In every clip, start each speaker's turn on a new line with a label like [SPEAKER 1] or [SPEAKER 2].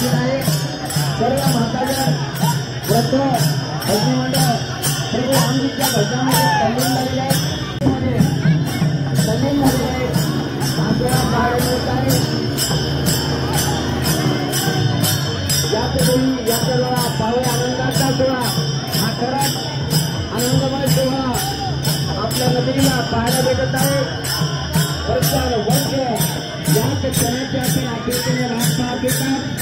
[SPEAKER 1] उपस्थित आहे. सर्व माताजन व्रत भजनीमंडळ प्रभू रामजीच्या भजनामध्ये तल्लीन झालेले आहे. आपल्याला पाहायला मिळत आहे. यापूर्वी या सर्व पावळे आनंदाचा सोहळा हा खराच आनंदमय सोहळा आपल्या नगरीला पाहायला भेटत आहे. वर्ष याच क्षणाची आपण आठवणीने रात पाहत येतात.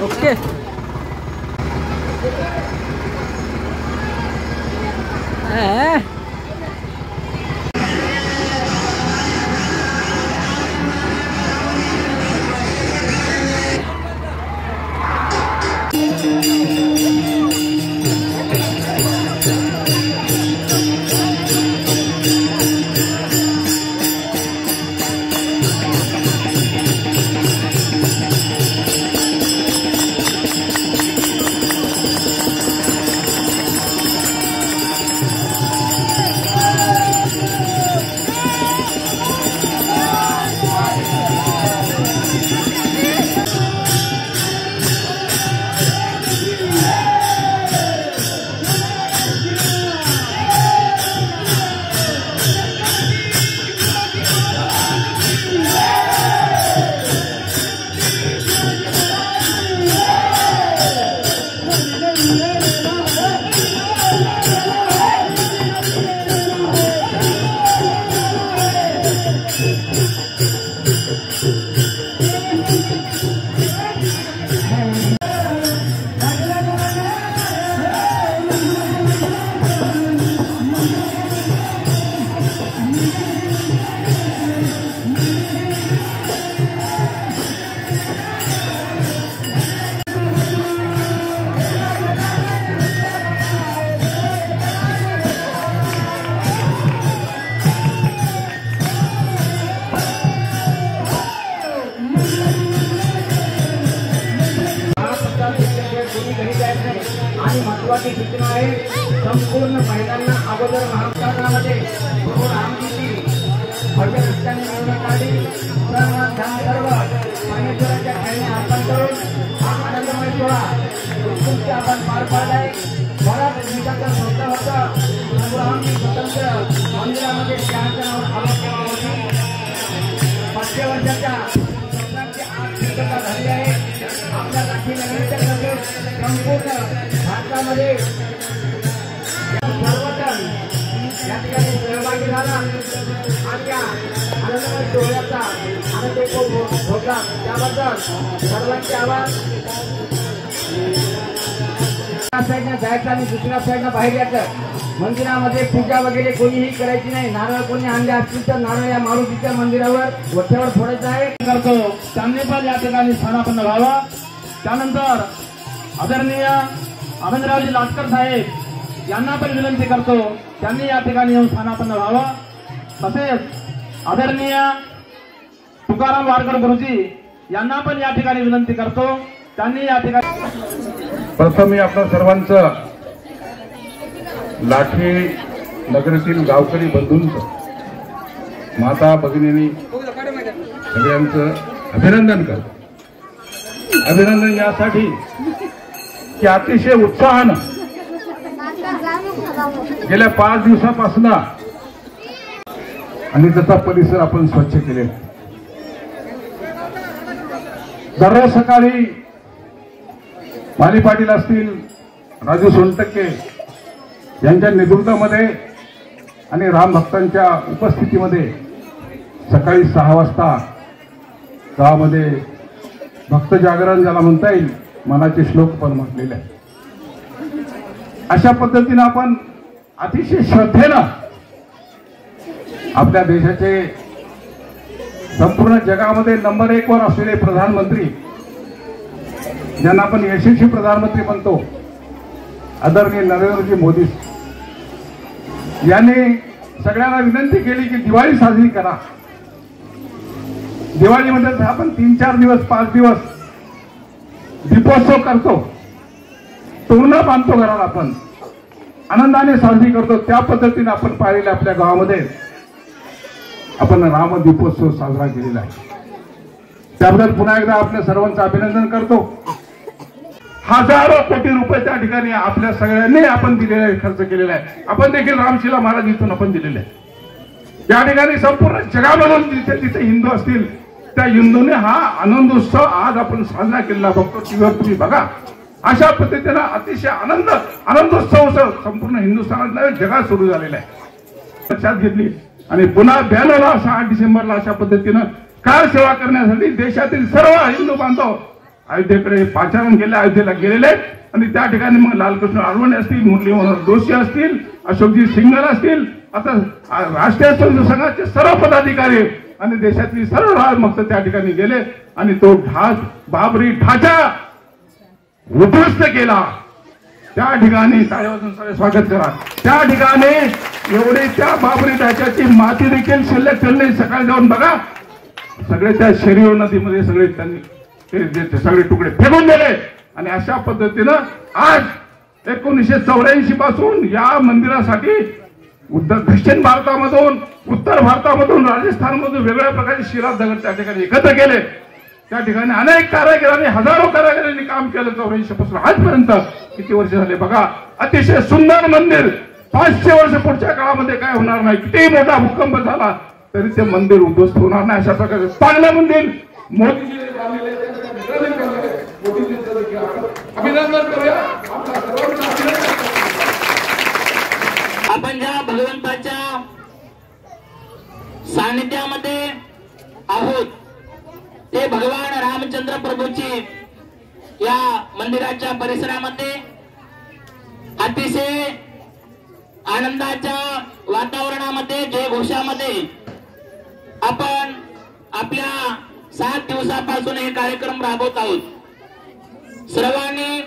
[SPEAKER 2] ओके
[SPEAKER 1] आणि महत्वाची सूचना आहे, संपूर्ण महिलांना अगोदर महाराष्ट्रामध्ये भव्य रस्त्याने मिळवण्यात आली. सर्व मान्यवरांच्या खेळणे अर्पण करून हा आनंदमय सोहळा उत्कृष्ट आपण पार पाडलाय. बराच दिवसाचा स्वप्न होतं स्वतंत्र मंदिरामध्ये त्याच्या नावावर आवाज केला होती. 500 वर्षाच्या स्वप्नाची आज पूर्तता झाली आहे. आपल्या राखीनगरीच्या तसेच संपूर्ण भारतामध्ये सर्वजण या ठिकाणी सहभागी झाला. आजच्या आनंदमय सोहळ्याचा आनंद भोगला त्याबद्दल सर्वांचे आभार. साईडनं जायचं आणि दुसऱ्या साईडनं बाहेर यायचं. मंदिरामध्ये पूजा वगैरे कोणीही करायची नाही. नारळ कोणी आणले असतील तर नारळ या मारुतीच्या मंदिरावर वठ्यावर फोडायचं आहे
[SPEAKER 3] करतो. त्यांनी पण या ठिकाणी स्थानापन्न व्हावा. त्यानंतर आदरणीय अरविंदरावजी लाटकर साहेब यांना पण विनंती करतो, त्यांनी या ठिकाणी येऊन स्थानापन्न व्हावं. तसेच आदरणीय तुकाराम वारकर गुरुजी यांना पण या ठिकाणी विनंती करतो, त्यांनी या ठिकाणी.
[SPEAKER 4] प्रथम मी आपल्या सर्वांचं लाठी नगरीतील गावकरी बंधूंचं, माता भगिनींनी सगळ्यांचं अभिनंदन करतो. अभिनंदन यासाठी की अतिशय उत्साहानं गेल्या 5 दिवसापासून आणि त्याचा परिसर आपण स्वच्छ केले. दररोज सकाळी माली पाटील असतील, राजू सोनटक्के यांच्या नेतृत्वामध्ये आणि रामभक्तांच्या उपस्थितीमध्ये सकाळी 6 वाजता गावामध्ये भक्त जागरण ज्याला म्हणता येईल, मनाचे श्लोक पण म्हटलेले आहे. अशा पद्धतीनं आपण अतिशय श्रद्धेनं आपल्या देशाचे संपूर्ण जगामध्ये नंबर 1 वर असलेले प्रधानमंत्री, ज्यांना आपण यशस्वी प्रधानमंत्री म्हणतो, आदरणीय नरेंद्रजी मोदी यांनी सगळ्यांना विनंती केली की दिवाळी साजरी करा. दिवाळीमध्ये आपण 3-4 दिवस 5 दिवस दीपोत्सव करतो, तोरणं बांधतो, घराला आपण आनंदाने साजरी करतो. त्या पद्धतीने आपण पाहिलेलं आपल्या गावामध्ये आपण राम दीपोत्सव साजरा केलेला आहे. त्याबद्दल पुन्हा एकदा आपल्या सर्वांचं अभिनंदन करतो. हजारो कोटी रुपये त्या ठिकाणी आपल्या सगळ्यांनी आपण दिलेला आहे, खर्च केलेला आहे. आपण देखील रामशिला महाराज इथून आपण दिलेले आहे. त्या ठिकाणी संपूर्ण जगामधून जिथे जिथे हिंदू असतील त्या हिंदूने हा आनंदोत्सव आज आपण साजरा केलेला बघतो. टीव्हीवर तुम्ही बघा. अशा पद्धतीनं अतिशय आनंदोत्सव संपूर्ण हिंदुस्थानात जगात सुरू झालेला आहे. लक्षात घेतली आणि पुन्हा 92ला 6 डिसेंबरला अशा पद्धतीनं काळ सेवा करण्यासाठी देशातील सर्व हिंदू बांधव अयोध्येकडे पाचारण केले, अयोध्येला गेलेले आणि त्या ठिकाणी मग लालकृष्ण अडवाणी असतील, मुरली मनोहर जोशी असतील, अशोकजी सिंघल असतील, आता राष्ट्रीय स्वयंसेवक संघाचे सर्व पदाधिकारी आणि देशातली सर्व राजभक्त त्या ठिकाणी गेले आणि तो बाबरी ढाचा उद्ध्वस्त केला. त्या ठिकाणी टाळ्या वाजवून सगळे स्वागत करा. त्या ठिकाणी एवढे त्या बाबरी ढाच्याची माती देखील शिल्लक ठेवली. सकाळी जाऊन बघा, सगळे त्या शरीर नदीमध्ये सगळे त्यांनी ते सगळे तुकडे फेकून दिले. आणि अशा पद्धतीनं आज 1984 पासून या मंदिरासाठी दक्षिण भारतामधून, उत्तर भारतामधून, राजस्थानमधून वेगवेगळ्या प्रकारचे शिला दगड त्या ठिकाणी एकत्र केले. त्या ठिकाणी अनेक कारागिरांनी, हजारो कारागिरांनी काम केलं. 84 पासून आजपर्यंत किती वर्ष झाले बघा. अतिशय सुंदर मंदिर. 500 वर्ष पुढच्या काळामध्ये काय होणार नाही. कितीही मोठा भूकंप झाला तरी ते मंदिर उद्ध्वस्त होणार नाही. अशा प्रकारे चांगलं मंदिर मोदीजीने अभिनंदन करूया.
[SPEAKER 2] आपण ज्या भगवंताच्या सानिध्यामध्ये आहोत ते भगवान रामचंद्र प्रभूची या मंदिराच्या परिसरामध्ये अतिशय आनंदाच्या वातावरणामध्ये, जयघोषामध्ये आपण आपल्या 7 दिवसापासून हे कार्यक्रम राबवत आहोत. सर्वांनी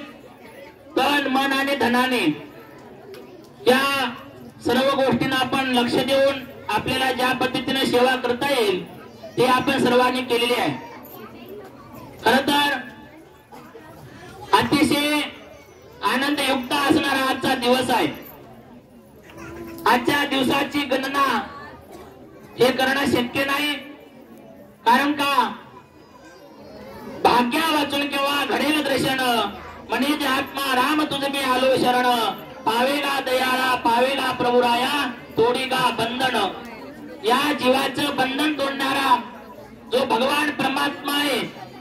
[SPEAKER 2] तन, मन आणि धनाने या सर्व गोष्टींना आपण लक्ष देऊन आपल्याला ज्या पद्धतीने सेवा करता येईल ते आपण सर्वांनी केलेली आहे. खर तर अतिशय आनंदयुक्त असणारा आजचा दिवस आहे. आजच्या दिवसाची गणना हे करणं शक्य नाही. कारण का भाग्या वाचून किंवा घडेल दर्शन म्हणजे आत्मा राम तुझ मी आलो शरण, पावेला दयाळा पावेला प्रभुराया तोडीगा बंधन. या जीवाचं बंधन तोडणारा जो भगवान परमात्मा आहे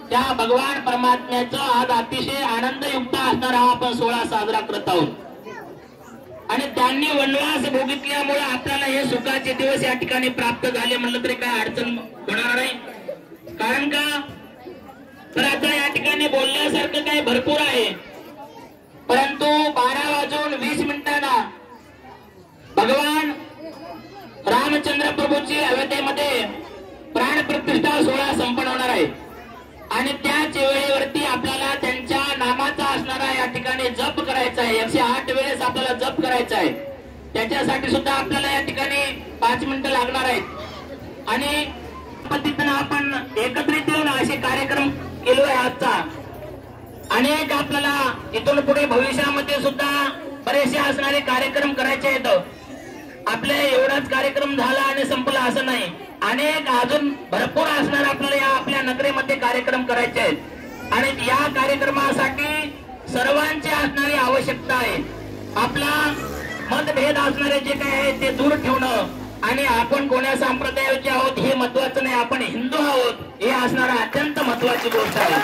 [SPEAKER 2] त्या भगवान परमात्म्याचा आज अतिशय आनंदयुक्त असणारा आपण सोहळा साजरा करत आहोत. आणि त्यांनी वनवास भोगितल्यामुळे आपल्याला हे सुखाचे दिवस या ठिकाणी प्राप्त झाले म्हणलं तरी काय अडचण होणार नाही. कारण का तर आता या ठिकाणी बोलण्यासारखं काही भरपूर आहे. परंतु 12:20 भगवान रामचंद्र प्रभूची अयोध्येमध्ये प्राण प्रतिष्ठा सोहळा संपन्न होणार आहे. आणि त्याच वेळेवरती आपल्याला त्यांच्या नामाचा असणारा या ठिकाणी जप करायचा आहे. 108 वेळेस आपल्याला जप करायचा आहे. त्याच्यासाठी सुद्धा आपल्याला या ठिकाणी 5 मिनिटं लागणार आहेत. आणि पद्धतीनं आपण एकत्रित येऊन असे कार्यक्रम केलोय आजचा. अनेक आपल्याला इथून पुढे भविष्यामध्ये सुद्धा बरेचसे असणारे कार्यक्रम करायचे आहेत. आपले एवढाच कार्यक्रम झाला आणि संपला असं नाही. अनेक अजून भरपूर असणार आपल्याला या आपल्या नगरीमध्ये कार्यक्रम करायचे आहेत. आणि या कार्यक्रमासाठी सर्वांची असणारी आवश्यकता आहे. आपला मतभेद असणारे जे काही आहे ते दूर ठेवणं आणि आपण कोण्या संप्रदायाचे आहोत हे महत्वाचं नाही, आपण हिंदू आहोत हे असणारा अत्यंत महत्वाची गोष्ट आहे.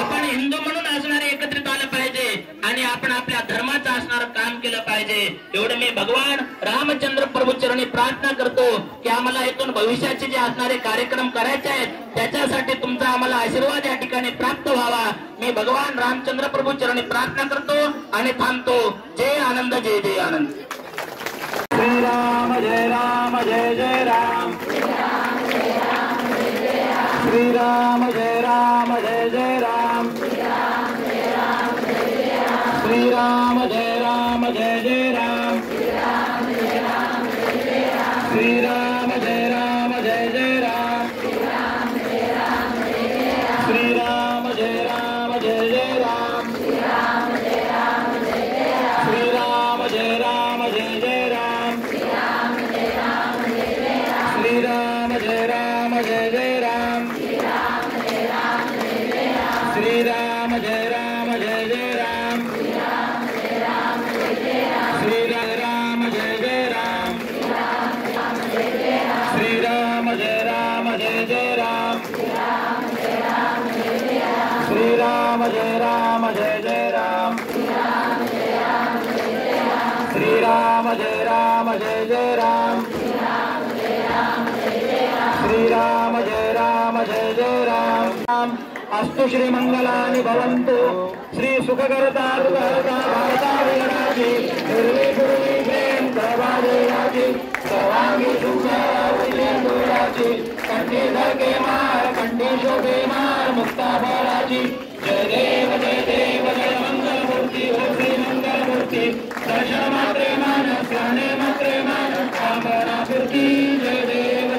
[SPEAKER 2] आपण हिंदू म्हणून असणारे एकत्रित आलं पाहिजे आणि आपण आपल्या धर्माचं असणारं काम केलं पाहिजे. एवढं मी भगवान रामचंद्र प्रभू चरणी प्रार्थना करतो की आम्हाला इथून भविष्याचे जे असणारे कार्यक्रम करायचे आहेत त्याच्यासाठी तुमचा आम्हाला आशीर्वाद या ठिकाणी प्राप्त व्हावा. मी भगवान रामचंद्र प्रभू चरणी प्रार्थना करतो आणि थांबतो. जय आनंद, जय जय आनंद.
[SPEAKER 1] श्रीराम जय राम जय जय राम, श्रीराम जय राम जय जय राम, श्रीराम जय राम जय जय राम, श्रीराम जय राम जय जय राम, श्रीराम जय राम जय जय राम, श्रीराम जय राम जय जय राम, श्रीराम जय राम जय जय राम, श्रीराम जय राम जय जय राम, श्रीराम जय जय राम, श्रीराम जय राम जय जय राम, श्रीराम जय राम जय जय राम, श्रीराम जय राम जय जय राम,
[SPEAKER 3] श्रीराम जय जय राम अस्तु श्रीमंगलानि भवन्तु श्री सुखकर्ता दुःखहर्ता भारता विघ्नाची पूर्वे पूर्वी प्रेम प्रभादेयाची सर्वांगी सुखराची कंठी धके मार कंठी शोभे मार मुक्ता फळाची जय देव जय मंगल मूर्ती हो श्री मंगल मूर्ती दर्शन मात्रे मान स्नाने मात्रे मान कामना पूर्ती जय देव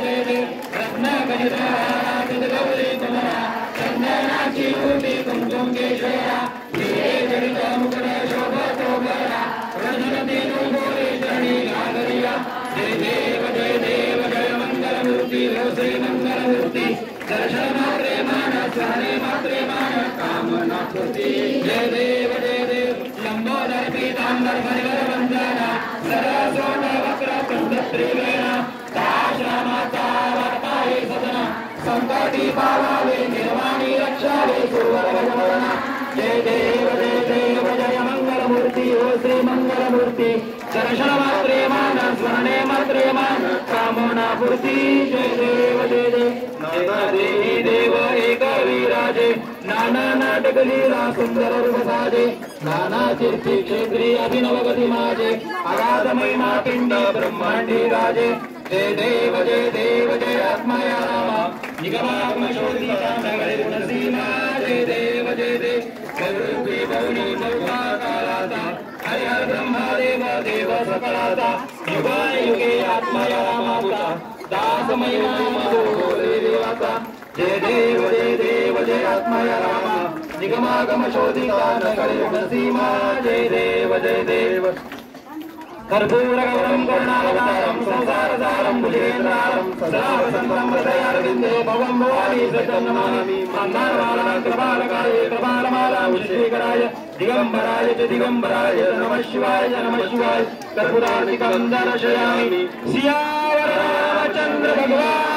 [SPEAKER 3] रत्न गणित गौरी कुमारा चंदनाची उभी कुंकुम केशरा हिरे जडित मुकुट शोभतो बरा रजन दिनु गोरी चरणी घागरिया जय देव जय मंगल मूर्ती हो श्री मंगल मूर्ती दर्शन मात्रे मान स्नाने मात्रे मान कामना पूर्ती जय देव लंबोदर पीतांबर परिवर वंदना सरस्वत वक्र कुंड त्रिवेणा दाश्रमाचा वार्ताये सदना संकटी पावावे निर्वाणी रक्षावे सुरवर भजवना जय देव जय मंगल मूर्ती हो श्री मंगल मूर्ती दर्शन मात्रे मान स्मरणे मात्रे मान कामना पूर्ती जय देव देवी देव एक विराजे नाना नाटक लीला सुंदर रूप साजे नाना कीर्ती क्षेत्री अभिनव गती माझे अगाध महिमा पिंडी ब्रह्मांडी राजे जय देव जय आत्मया रामा निगमात्म शोधिता नगरे गुणसीमा जय देव गौरी गौरी गौरा कालाता हरि हर ब्रह्मदेव देव सकलाता युगे आत्मया रामाता दास महिमा मधुरे देवाता जय देव जय आत्मया रामा निगमागम शोधिता नगरे गुणसीमा जय देव कर्पूर गौरम करुणावतारम संसारसारम भुजेन्द्रारम सदा वसंतं हृदयारविन्दे भवं भवानी सत्यं नमामि मन्दारमाला कृपालकाय कृपालमाला श्रीकराय दिगंबराय च दिगंबराय नमः शिवाय कर्पूराधिकं दर्शयामि सियावर रामचंद्र भगवान